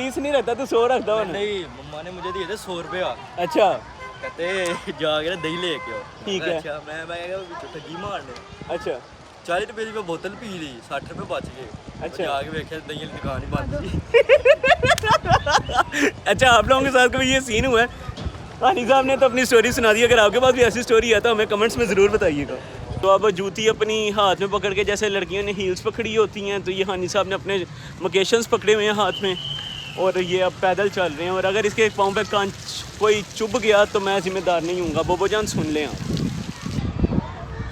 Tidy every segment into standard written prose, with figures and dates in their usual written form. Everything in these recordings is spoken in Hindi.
20 नहीं रखता, तू 100 रखता हो। नहीं, मम्मा ने मुझे दिए थे 100 रुपया। अच्छा, कहते जाके दही लेके आओ। ठीक है। अच्छा, मैं ठगी मारने। अच्छा 40 रुपए की बोतल पी ली, 60 रुपए बच गए। अच्छा। जाके देखा दही वाली दुकान ही बंद थी। अच्छा, आप लोगों के साथ कभी ये सीन हुआ है? हानी साहब ने तो अपनी स्टोरी सुना दी, अगर आपके पास भी ऐसी स्टोरी है तो हमें कमेंट्स में ज़रूर बताइएगा। तो अब जूती अपनी हाथ में पकड़ के, जैसे लड़कियों ने हील्स पकड़ी होती हैं, तो ये हानी साहब ने अपने मोकेशंस पकड़े हुए हैं हाथ में, और ये अब पैदल चल रहे हैं। और अगर इसके पाँव पे कांच कोई चुभ गया तो मैं जिम्मेदार नहीं हूँगा। बोबो जान सुन लें आप।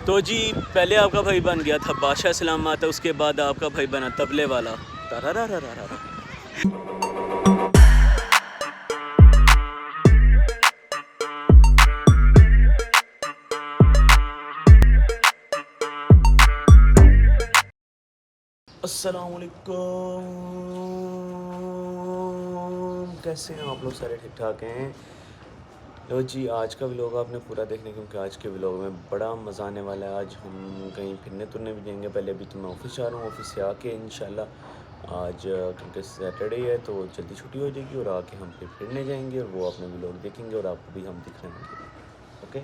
तो जी, पहले आपका भाई बन गया था बादशाह सलामत, उसके बाद आपका भाई बना तबले वाला। तारारारारारा। अस्सलामुअलैकुम, कैसे हैं आप लोग? सारे ठीक ठाक हैं? लो जी, आज का व्लॉग आपने पूरा देखने, क्योंकि आज के व्लॉग में बड़ा मज़ा आने वाला है। आज हम कहीं फिरने तुरने भी जाएंगे। पहले अभी तो मैं ऑफिस जा रहा हूँ, ऑफिस से आके इंशाल्लाह आज, क्योंकि सैटरडे है तो जल्दी छुट्टी हो जाएगी, और आके हम फिर फिरने जाएंगे और वो अपने व्लॉग देखेंगे और आपको भी हम दिखाएंगे। ओके,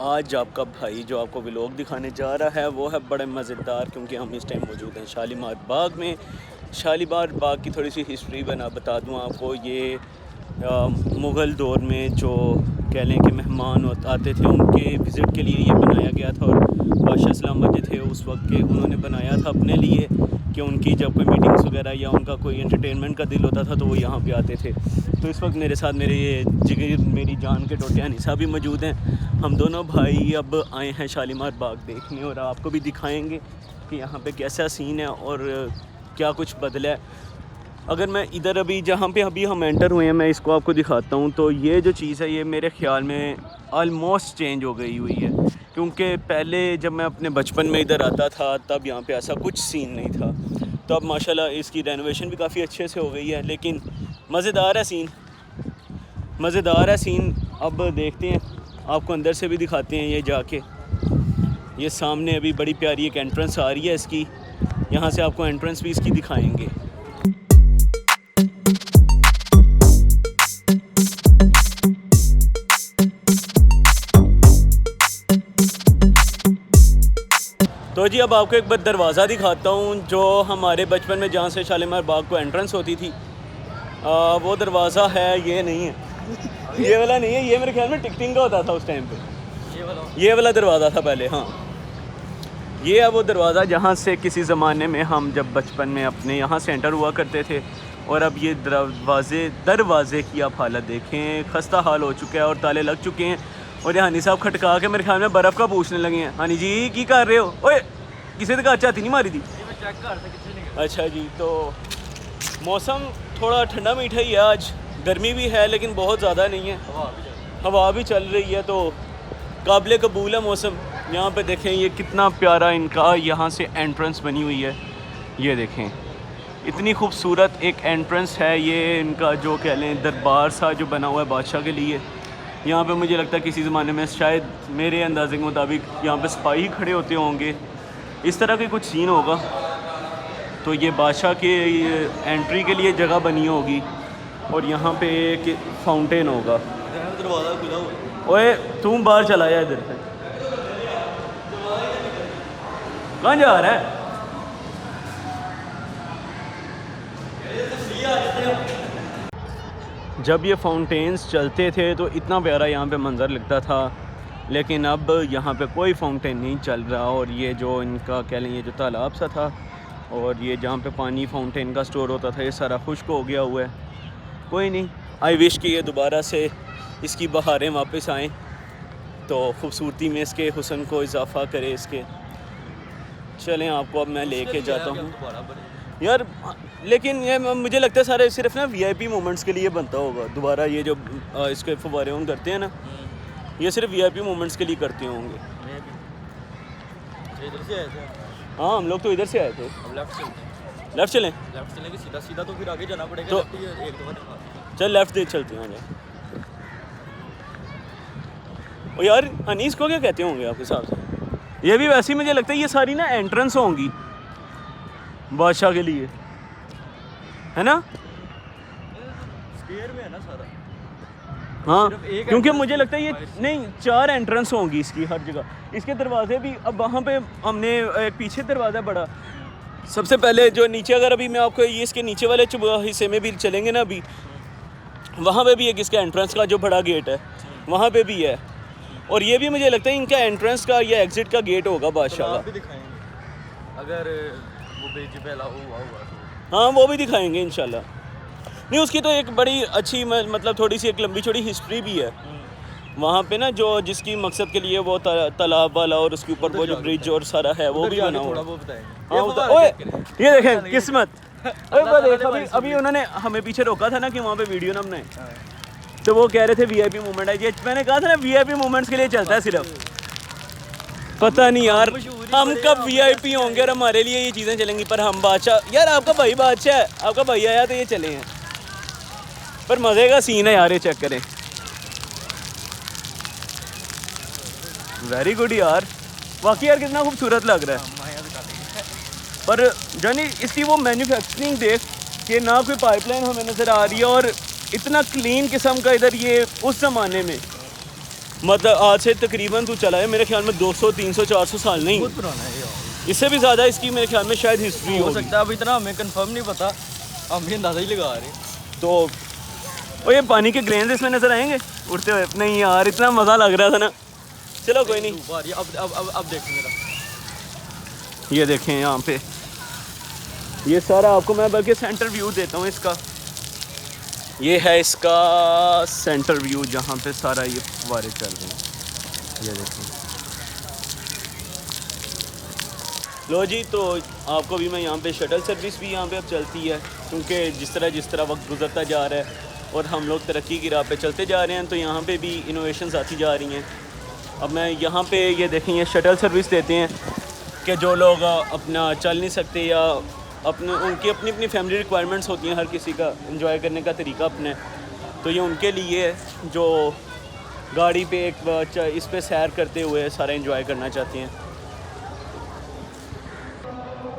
आज आपका भाई जो आपको व्लॉग दिखाने जा रहा है वो है बड़े मज़ेदार, क्योंकि हम इस टाइम मौजूद हैं शालीमार बाग में। शालीमार बाग की थोड़ी सी हिस्ट्री बता दूँ आपको। ये मुग़ल दौर में जो कह लें कि मेहमान आते थे, उनके विज़िट के लिए ये बनाया गया था। और बादशाह सलामत थे उस वक्त के, उन्होंने बनाया था अपने लिए कि उनकी जब कोई मीटिंग्स वगैरह या उनका कोई एंटरटेनमेंट का दिल होता था तो वो यहाँ पे आते थे। तो इस वक्त मेरे साथ मेरे ये जिगर मेरी जान के टोटे हानी साहब भी मौजूद हैं। हम दोनों भाई अब आए हैं शालीमार बाग देखने, और आपको भी दिखाएँगे कि यहाँ पर कैसा सीन है और क्या कुछ बदला है। अगर मैं इधर अभी जहाँ पे अभी हम एंटर हुए हैं, मैं इसको आपको दिखाता हूँ, तो ये जो चीज़ है ये मेरे ख़्याल में ऑलमोस्ट चेंज हो गई हुई है। क्योंकि पहले जब मैं अपने बचपन में इधर आता था तब यहाँ पे ऐसा कुछ सीन नहीं था। तो अब माशाल्लाह इसकी रेनोवेशन भी काफ़ी अच्छे से हो गई है। लेकिन मज़ेदार है सीन, मज़ेदार है सीन। अब देखते हैं, आपको अंदर से भी दिखाते हैं ये जाके। ये सामने अभी बड़ी प्यारी एक एंट्रेंस आ रही है इसकी, यहाँ से आपको एंट्रेंस भी इसकी दिखाएँगे। तो जी, अब आपको एक बार दरवाज़ा दिखाता हूँ जो हमारे बचपन में जहाँ से शालीमार बाग को एंट्रेंस होती थी। वो दरवाज़ा है, ये नहीं है ये वाला नहीं है, ये मेरे ख्याल में टिकटिंग का होता था उस टाइम पे। ये वाला दरवाज़ा था पहले। हाँ, ये है वो दरवाज़ा जहाँ से किसी ज़माने में हम जब बचपन में अपने यहाँ से एंटर हुआ करते थे। और अब ये दरवाज़े की आप हालत देखें, खस्ता हाल हो चुका है और ताले लग चुके हैं। और ये हानी साहब खटका के मेरे ख्याल में बर्फ़ का पूछने लगे हैं। हानी जी की कर रहे हो? ओए, किसी तक चाहती नहीं मारी थी। अच्छा जी, तो मौसम थोड़ा ठंडा मीठा ही है आज, गर्मी भी है लेकिन बहुत ज़्यादा नहीं है, हवा भी चल रही है, तो काबिल कबूल है मौसम। यहाँ पे देखें ये कितना प्यारा इनका यहाँ से एंट्रेंस बनी हुई है। ये देखें, इतनी खूबसूरत एक एंट्रेंस है ये इनका, जो कह लें दरबार सा जो बना हुआ है बादशाह के लिए। यहाँ पे मुझे लगता है किसी ज़माने में शायद मेरे अंदाजे के मुताबिक यहाँ पे सिपाही खड़े होते होंगे, इस तरह के कुछ सीन होगा। तो ये बादशाह के एंट्री के लिए जगह बनी होगी, और यहाँ पे एक फाउंटेन होगा। दरवाज़ा खुला हुआ। ओए, तुम बाहर चला जा, इधर से कहाँ जा रहा है? जब ये फाउंटेन्स चलते थे तो इतना प्यारा यहाँ पे मंज़र लगता था, लेकिन अब यहाँ पे कोई फाउंटेन नहीं चल रहा। और ये जो इनका कह लें, ये जो तालाब सा था और ये जहाँ पे पानी फाउंटेन का स्टोर होता था, ये सारा खुश्क हो गया हुआ है। कोई नहीं, आई विश कि ये दोबारा से इसकी बहारें वापस आएँ तो ख़ूबसूरती में इसके हुस्न को इजाफ़ा करे इसके। चलें, आपको अब मैं लेके जाता हूँ यार। लेकिन ये मुझे लगता है सारे सिर्फ ना वीआईपी मोमेंट्स के लिए बनता होगा दोबारा। ये जो इसके फव्वारे ऑन करते हैं ना, ये सिर्फ वीआईपी मोमेंट्स के लिए करते होंगे। इधर से आए थे। हाँ, हम लोग तो इधर से आए थे। अब लेफ़्ट चलें? लेफ्ट चलेंगे, सीधा सीधा तो फिर आगे जाना पड़ेगा। तो एक दो चल लेफ़्ट देख चलते हैं। ओ यार, अनीस को क्या कहते होंगे आपके हिसाब से? ये भी वैसे ही मुझे लगता है ये सारी ना एंट्रेंस होंगी बादशाह के लिए, है ना? हाँ, सिर्फ एक क्योंकि entrance मुझे लगता है ये नहीं 4 एंट्रेंस होंगी इसकी हर जगह। इसके दरवाजे भी अब वहाँ पे हमने एक पीछे दरवाज़ा बड़ा, सबसे पहले जो नीचे, अगर अभी मैं आपको ये इसके नीचे वाले हिस्से में भी चलेंगे ना अभी, वहाँ पे भी एक इसका एंट्रेंस का जो बड़ा गेट है वहाँ पे भी है। और ये भी मुझे लगता है इनका एंट्रेंस का या एग्जिट का गेट होगा बादशाह तालाब का। भी दिखाएंगे अगर वो बेची पहला हुआ तो। हाँ वो भी दिखाएंगे इंशाल्लाह। नहीं उसकी तो एक बड़ी अच्छी मतलब थोड़ी सी एक लंबी चौड़ी हिस्ट्री भी है वहाँ पे ना, जो जिसकी मकसद के लिए वो तालाब वाला और उसके ऊपर वो जो ब्रिज और सारा है वो भी आना थोड़ा होगा। वो बताएंगे। हाँ, ओए ये देखें किस्मत। ओए वो देख, अभी उन्होंने हमें पीछे रोका था ना कि वहाँ पे वीडियो ना बनाए, तो वो कह रहे थे वीआईपी मूवमेंट है। ये मैंने कहा था ना वीआईपी मूवमेंट्स के लिए चलता है सिर्फ। पता नहीं यार हम कब वीआईपी होंगे और हमारे लिए ये चीज़ें चलेंगी, पर हम बादशाह यार, आपका भाई बादशाह है, आपका भाई आया तो ये चले हैं। पर मज़े का सीन है यार, ये चेक करें, वेरी गुड यार, वाकई यार कितना खूबसूरत लग रहा है। पर जानी इसकी वो मैन्युफैक्चरिंग देख कि ना कोई पाइपलाइन हमें नज़र आ रही है, और इतना क्लीन किस्म का इधर ये उस ज़माने में, मतलब आज से तकरीबन तो चला है मेरे ख्याल में 200 300 400 साल नहीं, बहुत पुराना है यार। इससे भी ज़्यादा इसकी मेरे ख्याल में शायद हिस्ट्री हो हो सकता है, अब इतना हमें कंफर्म नहीं पता, हम भी अंदाजा ही लगा रहे हैं। तो वो ये पानी के ग्रेन्स इसमें नज़र आएंगे उड़ते हुए। नहीं यार इतना मज़ा लग रहा था ना, चलो कोई नहीं। धूप आ रही है, अब देखें मेरा। ये देखें यहाँ पे, ये सारा आपको मैं बल्कि सेंटर व्यू देता हूँ इसका। ये है इसका सेंटर व्यू जहाँ पे सारा ये फव्वारे चल रहे हैं, ये देखें। लो जी, तो आपको भी मैं यहाँ पे शटल सर्विस भी यहाँ पे अब चलती है, क्योंकि जिस तरह वक्त गुजरता जा रहा है और हम लोग तरक्की की राह पे चलते जा रहे हैं, तो यहाँ पे भी इनोवेशंस आती जा रही हैं। अब मैं यहाँ पे ये देखें, ये शटल सर्विस देते हैं कि जो लोग अपना चल नहीं सकते या उनकी अपनी अपनी फैमिली रिक्वायरमेंट्स होती हैं, हर किसी का एंजॉय करने का तरीका अपने, तो ये उनके लिए है जो गाड़ी पे एक इस पे सैर करते हुए सारा एंजॉय करना चाहते हैं।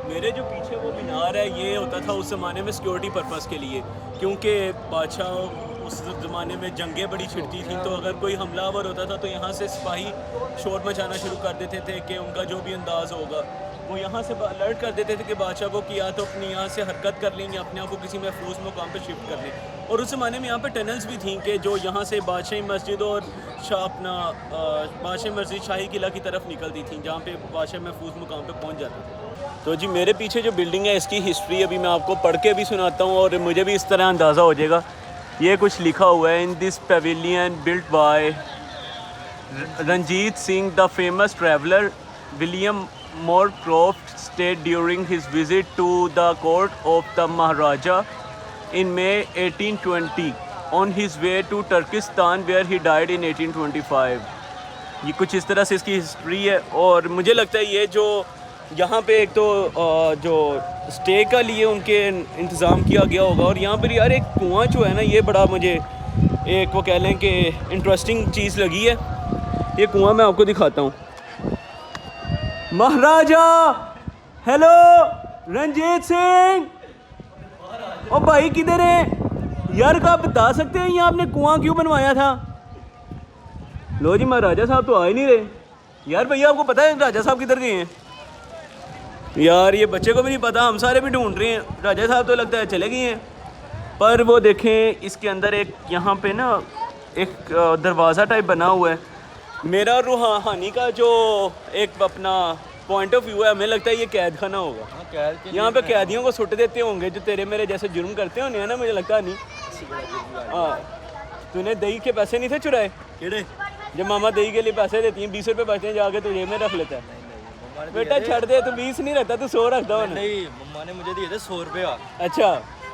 मेरे जो पीछे वो मीनार है, ये होता था उस ज़माने में सिक्योरिटी पर्पस के लिए, क्योंकि बादशाह उस ज़माने में जंगें बड़ी छिड़ती थी, तो अगर कोई हमलावर होता था तो यहाँ से सिपाही शोर मचाना शुरू कर देते थे कि उनका जो भी अंदाज़ होगा वो यहाँ से अलर्ट कर देते थे कि बादशाह को किया तो अपनी यहाँ से हरकत कर लेंगे, अपने आप को किसी महफूज मुकाम पे शिफ्ट कर लें। और उस ज़माने में यहाँ पे टनल्स भी थी कि जो यहाँ से बादशाही मस्जिद और बादशाही मस्जिद शाही किला की तरफ निकलती थी, जहाँ पे बादशाह महफूज मुकाम पे पहुँच जाते थे। तो जी मेरे पीछे जो बिल्डिंग है इसकी हिस्ट्री अभी मैं आपको पढ़ के भी सुनाता हूँ और मुझे भी इस तरह अंदाज़ा हो जाएगा। ये कुछ लिखा हुआ है, in this pavilion built by Ranjit Singh the famous traveller William Moorcroft stayed during his visit to the court of the Maharaja in May 1820 on his way to Turkestan where he died in 1825। ये कुछ इस तरह से इसकी हिस्ट्री है। और मुझे लगता है ये जो यहाँ पे एक तो जो स्टे का लिए उनके इंतज़ाम किया गया होगा, और यहाँ पर यार एक कुआं जो है ना, ये बड़ा मुझे एक वो कह लें कि इंटरेस्टिंग चीज़ लगी है। ये कुआं मैं आपको दिखाता हूँ। महाराजा हेलो, रंजीत सिंह, ओ भाई किधर है यार, क्या आप बता सकते हैं यहाँ आपने कुआं क्यों बनवाया था? लो जी महाराजा साहब तो आ ही नहीं रहे यार। भैया आपको पता है राजा साहब किधर गए हैं? यार ये बच्चे को भी नहीं पता, हम सारे भी ढूंढ रहे हैं। राजा साहब तो लगता है चले गए हैं। पर वो देखें इसके अंदर एक यहाँ पे ना एक दरवाज़ा टाइप बना हुआ है। मेरा रूहानी का जो एक अपना पॉइंट ऑफ व्यू है, हमें लगता है ये कैद खाना होगा। यहाँ पे कैदियों को सुट देते होंगे जो तेरे मेरे जैसे जुर्म करते होंगे ना, मुझे लगता नहीं। हाँ, तूने दही के पैसे नहीं थे चुराए? केड़े? जब मामा दही के लिए पैसे देती हैं 20 रुपये बचते हैं, जाके तुझे में रख लेता है। बेटा छड़ दे, तू 20 नहीं रखता, तू 100 रखता हो। नहीं, मम्मा ने मुझे दिए थे 100 रुपया। अच्छा,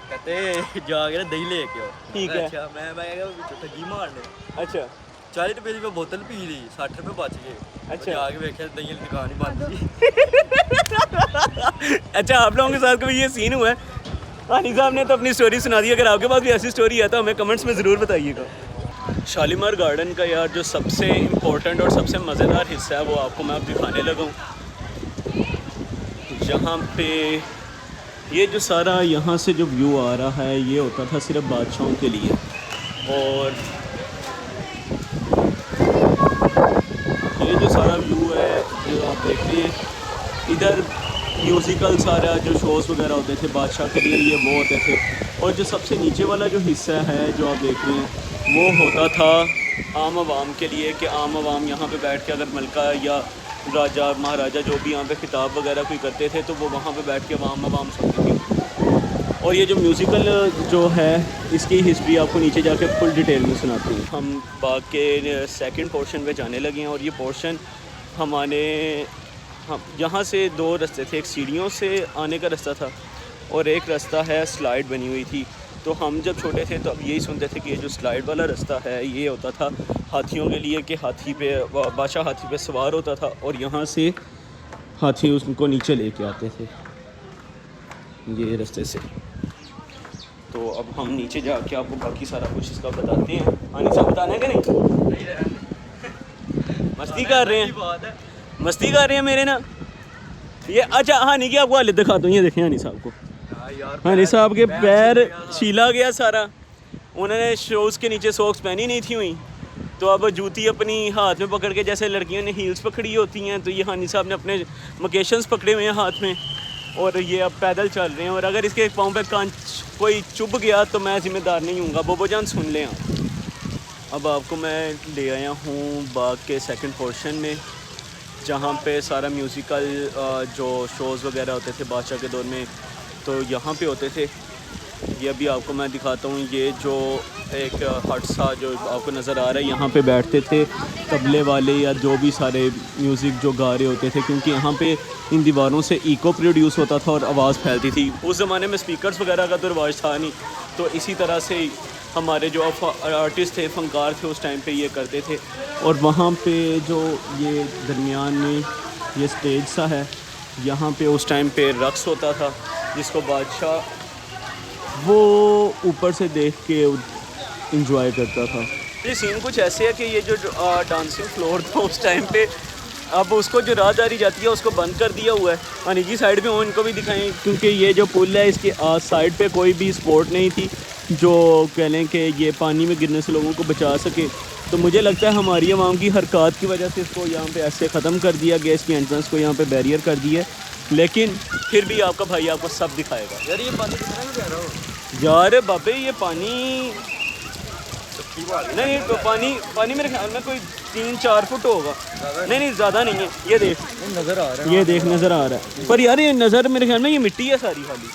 कहते जाके दही लेके आओ। ठीक है। अच्छा, मैं ठगी मारने। अच्छा 40 रुपये की मैं बोतल पी ली, 60 रुपये बच गए। अच्छा, आगे देखा दही की दुकान ही बंद थी। अच्छा, आप लोगों के साथ कभी ये सीन हुआ है? हानी साहब ने तो अपनी स्टोरी सुना दी। अगर आपके पास भी ऐसी स्टोरी है तो हमें कमेंट्स में ज़रूर बताइएगा। शालीमार गार्डन का यार जो सबसे इम्पोर्टेंट और सबसे मज़ेदार हिस्सा है वो आपको मैं अब दिखाने लगा हूँ। जहाँ पे ये जो सारा यहाँ से जो व्यू आ रहा है, ये होता था सिर्फ बादशाहों के लिए। और थे। इधर म्यूज़िकल सारा जो शोज़ वगैरह होते थे बादशाह के लिए ये वो होते थे। और जो सबसे नीचे वाला जो हिस्सा है जो आप देख रहे हैं वो होता था आम आवाम के लिए, कि आम आवाम यहाँ पे बैठ के अगर मलका या राजा महाराजा जो भी यहाँ पे खिताब वगैरह कोई करते थे तो वो वहाँ पे बैठ के आवाम सुनती थी। और ये जो म्यूज़िकल जो है इसकी हिस्ट्री आपको नीचे जाके फुल डिटेल में सुनाती हूँ। हम बाग के सेकंड पोर्शन पे जाने लगे हैं और ये पोर्शन हमारे हम यहाँ से दो रास्ते थे, एक सीढ़ियों से आने का रास्ता था और एक रास्ता है स्लाइड बनी हुई थी। तो हम जब छोटे थे तो अब यही सुनते थे कि ये जो स्लाइड वाला रास्ता है ये होता था हाथियों के लिए, कि हाथी पे बादशाह हाथी पे सवार होता था और यहाँ से हाथी उसको नीचे लेके आते थे ये रास्ते से। तो अब हम नीचे जाके आपको बाकी सारा कुछ इसका बताते हैं। आने से बताना है कि नहीं? मस्ती कर रहे हैं, मस्ती कर रहे हैं मेरे ना ये। अच्छा हानी की आपको हालत दिखाता हूँ, ये देखें हानी साहब को। हानी साहब के पैर छीला गया सारा, उन्होंने शूज़ के नीचे सॉक्स पहनी नहीं थी हुई, तो अब जूती अपनी हाथ में पकड़ के, जैसे लड़कियों ने हील्स पकड़ी होती हैं, तो ये हानी साहब ने अपने मकेशंस पकड़े हुए हैं हाथ में और ये अब पैदल चल रहे हैं। और अगर इसके पाँव पे कांच कोई चुभ गया तो मैं ज़िम्मेदार नहीं हूँगा। बोबो जान सुन लें आप। अब आपको मैं ले आया हूँ बाग के सेकंड पोर्शन में, जहाँ पे सारा म्यूज़िकल जो शोज़ वगैरह होते थे बादशाह के दौर में तो यहाँ पे होते थे। ये अभी आपको मैं दिखाता हूँ। ये जो एक हट सा जो आपको नज़र आ रहा है, यहाँ पे बैठते थे तबले वाले या जो भी सारे म्यूज़िक जो गा रहे होते थे, क्योंकि यहाँ पे इन दीवारों से इको प्रोड्यूस होता था और आवाज़ फैलती थी। उस ज़माने में स्पीकर्स वगैरह का तो रिवाज था नहीं, तो इसी तरह से हमारे जो आर्टिस्ट थे, फनकार थे, उस टाइम पे ये करते थे। और वहाँ पे जो ये दरमियान में ये स्टेज सा है, यहाँ पे उस टाइम पे रक्स होता था जिसको बादशाह वो ऊपर से देख के इंजॉय करता था। ये सीन कुछ ऐसे है कि ये जो डांसिंग फ्लोर था उस टाइम पे, अब उसको जो राहदारी जाती है उसको बंद कर दिया हुआ है। और जी साइड पे हो इनको भी दिखाएं, क्योंकि ये जो पुल है इसके साइड पे कोई भी स्पोर्ट नहीं थी जो कह लें कि ये पानी में गिरने से लोगों को बचा सके। तो मुझे लगता है हमारी आवाम की हरकत की वजह से इसको यहाँ पे ऐसे ख़त्म कर दिया गया, इसकी एंट्रेंस को यहाँ पे बैरियर कर दिया। लेकिन फिर भी आपका भाई आपको सब दिखाएगा। यार ये पानी कितना में जा रहा हो यार बाबे, ये पानी नहीं तो पानी मेरे ख्याल में कोई 3-4 फुट होगा, नहीं ज़्यादा नहीं है। ये देख नज़र आ रहा है, ये देख नज़र आ रहा है, पर यार ये नज़र मेरे ख्याल में ये मिट्टी है सारी खाली,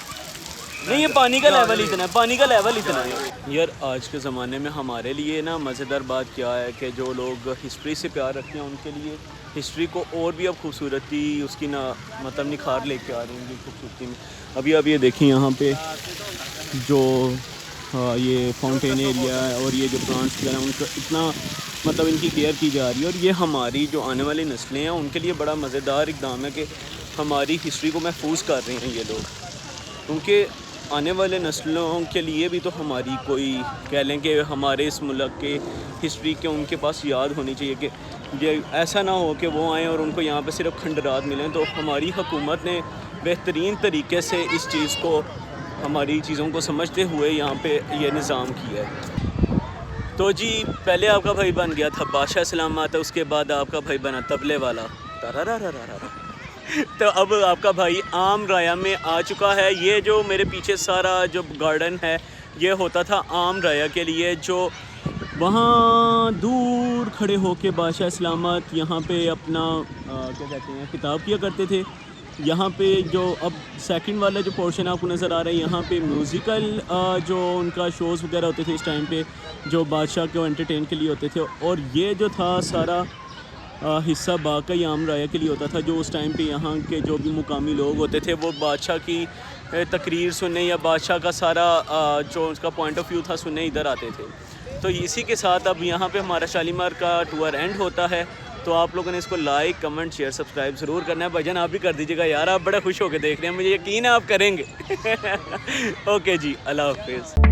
नहीं ये पानी का लेवल इतना है, पानी का लेवल इतना है। यार आज के ज़माने में हमारे लिए ना मज़ेदार बात क्या है कि जो लोग हिस्ट्री से प्यार रखते हैं उनके लिए हिस्ट्री को और भी अब खूबसूरती उसकी ना मतलब निखार लेके आ रही है खूबसूरती में। अभी ये देखिए यहाँ पे जो ये फाउंटेन एरिया है और ये जो प्लांट्स वगैरह उनका इतना मतलब इनकी केयर की जा रही है। और ये हमारी जो आने वाली नस्लें हैं उनके लिए बड़ा मज़ेदार इक़दाम है कि हमारी हिस्ट्री को महफूज कर रहे हैं ये लोग, क्योंकि आने वाले नस्लों के लिए भी तो हमारी कोई कह लें कि हमारे इस मुल्क के हिस्ट्री के उनके पास याद होनी चाहिए कि ये ऐसा ना हो कि वो आएँ और उनको यहाँ पे सिर्फ खंडरात मिलें। तो हमारी हुकूमत ने बेहतरीन तरीके से इस चीज़ को हमारी चीज़ों को समझते हुए यहाँ पे ये निज़ाम किया है। तो जी पहले आपका भाई बन गया था बादशाह सलामत, उसके बाद आपका भाई बना तबले वाला तो अब आपका भाई आम राया में आ चुका है। ये जो मेरे पीछे सारा जो गार्डन है ये होता था आम राया के लिए, जो वहाँ दूर खड़े होके बादशाह सलामत यहाँ पे अपना क्या कहते हैं खिताब किया करते थे। यहाँ पे जो अब सेकंड वाला जो पोर्शन आपको नज़र आ रहा है यहाँ पे म्यूज़िकल जो उनका शोज़ वगैरह होते थे इस टाइम पे जो बादशाह को एंटरटेन के लिए होते थे। और ये जो था सारा हिस्सा बाग का आम राया के लिए होता था, जो उस टाइम पे यहाँ के जो भी मुकामी लोग होते थे वो बादशाह की तकरीर सुनने या बादशाह का सारा जो उसका पॉइंट ऑफ व्यू था सुनने इधर आते थे। तो इसी के साथ अब यहाँ पे हमारा शालीमार का टूर एंड होता है। तो आप लोगों ने इसको लाइक कमेंट शेयर सब्सक्राइब ज़रूर करना है। भाईजान आप भी कर दीजिएगा यार, आप बड़ा खुश होकर देख रहे हैं, मुझे यकीन है आप करेंगे ओके जी, अल्लाह हाफिज़।